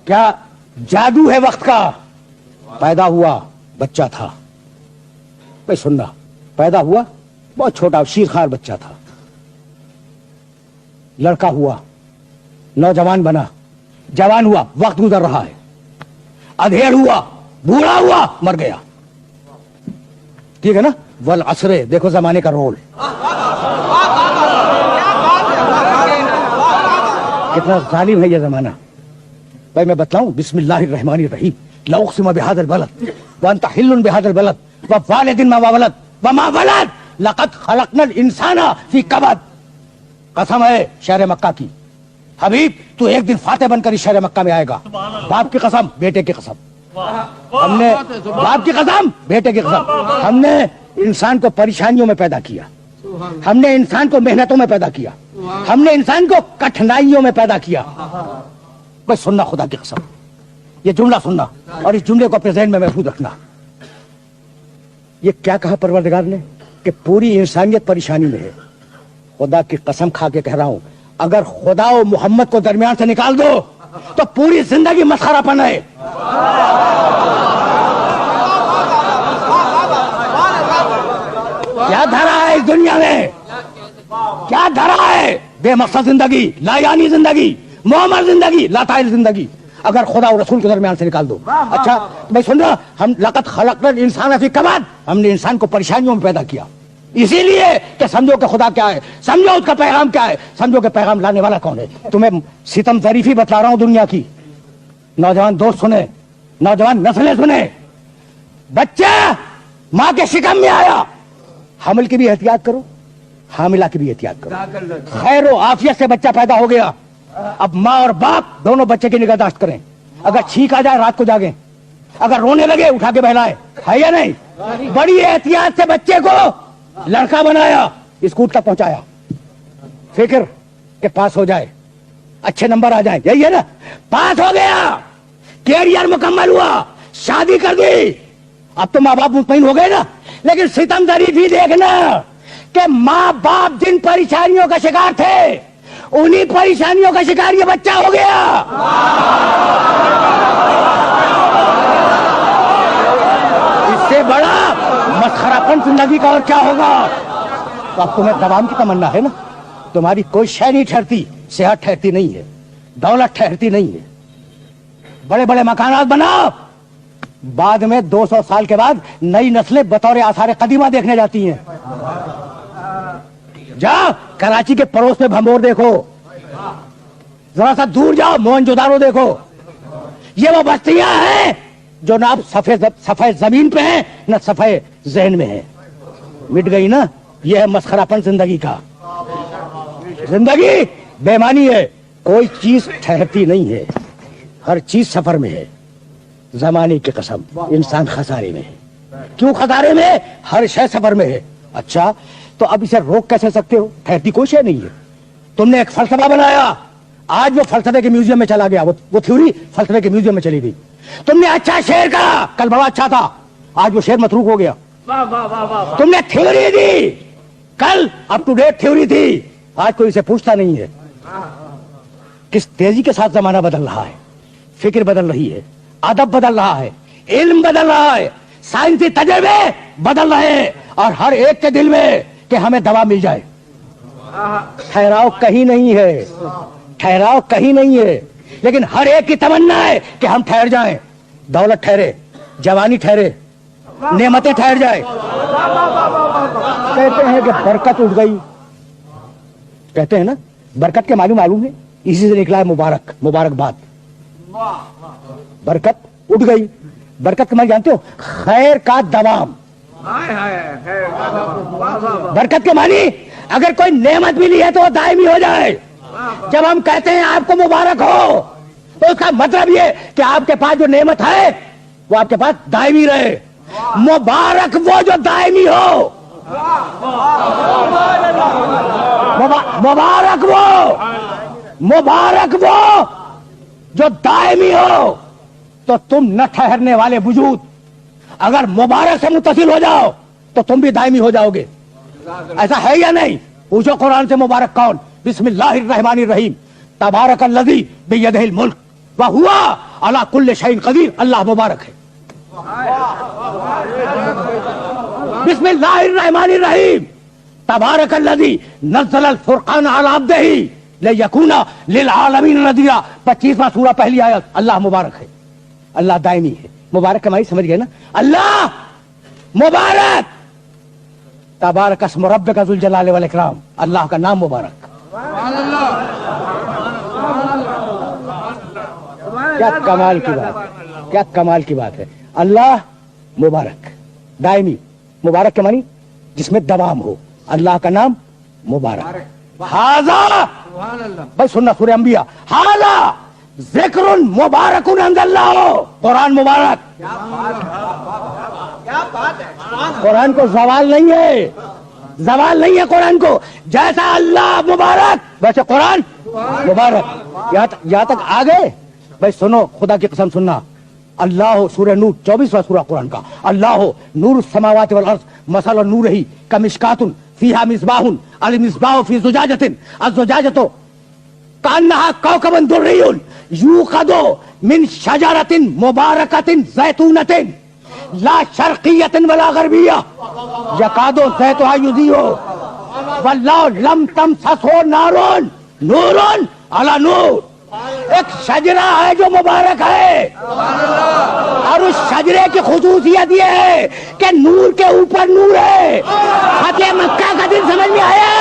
کیا جادو ہے وقت کا؟ پیدا ہوا بچہ تھا، بھائی سننا، پیدا ہوا بہت چھوٹا شیرخوار بچہ تھا، لڑکا ہوا، نوجوان بنا، جوان ہوا، وقت گزر رہا ہے، ادھیڑ ہوا، بوڑھا ہوا، مر گیا. ٹھیک ہے نا؟ والعصر، دیکھو زمانے کا رول کتنا ظالم ہے یہ زمانہ. بھائی میں بتلاؤں، بسم اللہ الرحمن الرحیم، لا اقسم بهذا البلد وانت حل بهذا البلد ووالد ما ولد وما ولد لقد خلقنا الانسان فی کبد. قسم ہے شہر مکہ کی، حبیب تو ایک دن فاتح بن کر اس شہر مکہ میں آئے گا. باپ کی قسم، بیٹے کی قسم، ہم نے باپ کی قسم، بیٹے کی قسم، ہم نے انسان کو پریشانیوں میں پیدا کیا، ہم نے انسان کو محنتوں میں پیدا کیا، ہم نے انسان کو کٹھنائیوں میں پیدا کیا. بس سننا خدا کی قسم، یہ جملہ سننا اور اس جملے کو اپنے ذہن میں محفوظ رکھنا. یہ کیا کہا پروردگار نے کہ پوری انسانیت پریشانی میں ہے. خدا کی قسم کھا کے کہہ رہا ہوں، اگر خدا و محمد کو درمیان سے نکال دو تو پوری زندگی مسخرہ پن ہے. کیا دھرا ہے اس دنیا میں؟ کیا دھرا ہے؟ بے مقصد زندگی، لا یعنی زندگی، معمر زندگی، لاتعلق زندگی، اگر خدا اور رسول کے درمیان سے نکال دو. اچھا میں سن رہا، ہم لقد خلقنا الانسان فی کبد، ہم نے انسان کو پریشانیوں میں پیدا کیا، اسی لیے کہ سمجھو کہ خدا کیا ہے، سمجھو اس کا پیغام کیا ہے، سمجھو کہ پیغام لانے والا کون ہے. تمہیں ستم ظریفی بتلا رہا ہوں دنیا کی. نوجوان دوست سنے، نوجوان نسلیں سنے، بچہ ماں کے شکم میں آیا، حمل کی بھی احتیاط کرو، حاملہ کی بھی احتیاط کرو. خیر و عافیت سے بچہ پیدا ہو گیا، اب ماں اور باپ دونوں بچے کی نگہداشت کریں. اگر چھینک آ جائے رات کو جاگیں، اگر رونے لگے اٹھا کے بہلائے، ہے یا نہیں؟ بڑی احتیاط سے بچے کو لڑکا بنایا، اسکول تک پہنچایا، فکر کہ پاس ہو جائے، اچھے نمبر آ جائیں. یہی ہے نا؟ پاس ہو گیا، کیریئر مکمل ہوا، شادی کر دی، اب تو ماں باپ مطمئن ہو گئے نا. لیکن ستم ظریفی دیکھنا کہ ماں باپ جن پریشانیوں کا شکار تھے انہی پریشانیوں کا شکار یہ بچہ ہو گیا. اس سے بڑا مسخرہ پن زندگی کا اور کیا ہوگا؟ تو اب تمہیں دوام کی تمنا ہے نا، تمہاری کوئی شے نہیں ٹھہرتی، صحت ٹھہرتی نہیں ہے، دولت ٹھہرتی نہیں ہے، بڑے بڑے مکانات بناؤ، بعد میں 200 سال کے بعد نئی نسلیں بطور آثار قدیمہ دیکھنے جاتی ہیں. جاؤ کراچی کے پڑوس میں بھمبور دیکھو، ذرا سا دور جاؤ موہنجودارو دیکھو، یہ وہ بستیاں ہیں جو نہ اب صفحہ زمین پہ ہیں نہ صفحہ ذہن میں ہیں. مٹ گئی نا؟ یہ ہے مسخرہ پن زندگی کا. زندگی بےمانی ہے، کوئی چیز ٹھہرتی نہیں ہے، ہر چیز سفر میں ہے. زمانے کی قسم انسان خسارے میں ہے. کیوں خسارے میں؟ ہر شے سفر میں ہے. اچھا تو اب اسے روک کیسے سکتے ہو؟ ٹھہرتی کوئی شے نہیں ہے. تم نے ایک فلسفہ بنایا، آج وہ فلسفے کے میوزیم میں چلا گیا، وہ تھیوری فلسفے کے میوزیم میں چلی گئی. تم نے اچھا شعر کہا، کل بڑا اچھا تھا، آج وہ شعر متروک ہو گیا. تم نے تھیوری دی، کل اپ ٹو ڈیٹ تھیوری تھی، آج کوئی اسے پوچھتا نہیں ہے. کس تیزی کے ساتھ زمانہ بدل رہا ہے، فکر بدل رہی ہے، ادب بدل رہا ہے، علم بدل رہا ہے، سائنسی تجربے بدل رہے ہیں، اور ہر ایک کے دل میں کہ ہمیں دوا مل جائے. ٹھہراؤ کہیں نہیں ہے، ٹھہراؤ کہیں نہیں ہے، لیکن ہر ایک کی تمنا ہے کہ ہم ٹھہر جائیں، دولت ٹھہرے، جوانی ٹھہرے، نعمتیں ٹھہر جائے. کہتے ہیں کہ برکت اٹھ گئی، کہتے ہیں نا برکت کے معلوم ہے، اسی سے نکلا ہے مبارکباد. برکت اٹھ گئی، برکت کے معنی جانتے ہو؟ خیر کا دوام. برکت کے معنی اگر کوئی نعمت ملی ہے تو وہ دائمی ہو جائے. جب ہم کہتے ہیں آپ کو مبارک ہو تو اس کا مطلب یہ کہ آپ کے پاس جو نعمت ہے وہ آپ کے پاس دائمی رہے. مبارک وہ جو دائمی ہو، مبارک وہ جو دائمی ہو. تو تم نہ ٹھہرنے والے وجود اگر مبارک سے متصل ہو جاؤ تو تم بھی دائمی ہو جاؤ گے. ایسا ہے یا نہیں؟ پوچھو قرآن سے مبارک کون؟ بسم اللہ الرحمن الرحیم، تبارک الذی بیدہ الملک وہوا علی کل شیء قدیر، اللہ مبارک ہے۔ بسم اللہ الرحمن الرحیم، تبارک الذی نزل الفرقان علی عبدہ لیکون للعالمین نذیرا، 25واں سورہ پہلی آیت، اللہ مبارک ہے، اللہ دائمی ہے۔ مبارک کمائی سمجھ گئے نا، اللہ مبارک، تبارک اسم ربک ذو الجلال والاکرام، اللہ کا نام مبارک۔ کیا کمال کی بات ہے، کیا کمال کی بات ہے، اللہ مبارک دائمی، مبارک کے معنی جس میں دوام ہو، اللہ کا نام مبارک۔ ھذا بھائی سننا سورہ انبیاء، ھذا ذکر مبارک انزلناہ، قرآن مبارک، قرآن کو زوال نہیں ہے، زوال نہیں ہے قرآن کو، جیسا اللہ مبارک ویسے قرآن مبارک۔ یہاں تک آ گئے بھائی، سنو خدا کی قسم سننا، اللہ سورہ نور 24واں سورہ قرآن کا، اللہ نور السماوات والارض مثل نورہ کمشکات فیہا مصباح المصباح فی زجاجۃ الزجاجۃ کأنہا کوکب دری یوقد من شجرۃ مبارکۃ زیتونۃ لا شرقیۃ ولا غربیہ یکاد زیتها یضیء ولو لم تمسسہ نار نور علی نور۔ ایک شجرہ ہے جو مبارک ہے، اور اس شجرے کی خصوصیت یہ ہے کہ نور کے اوپر نور ہے۔ فتح مکہ کا دن سمجھ میں آیا؟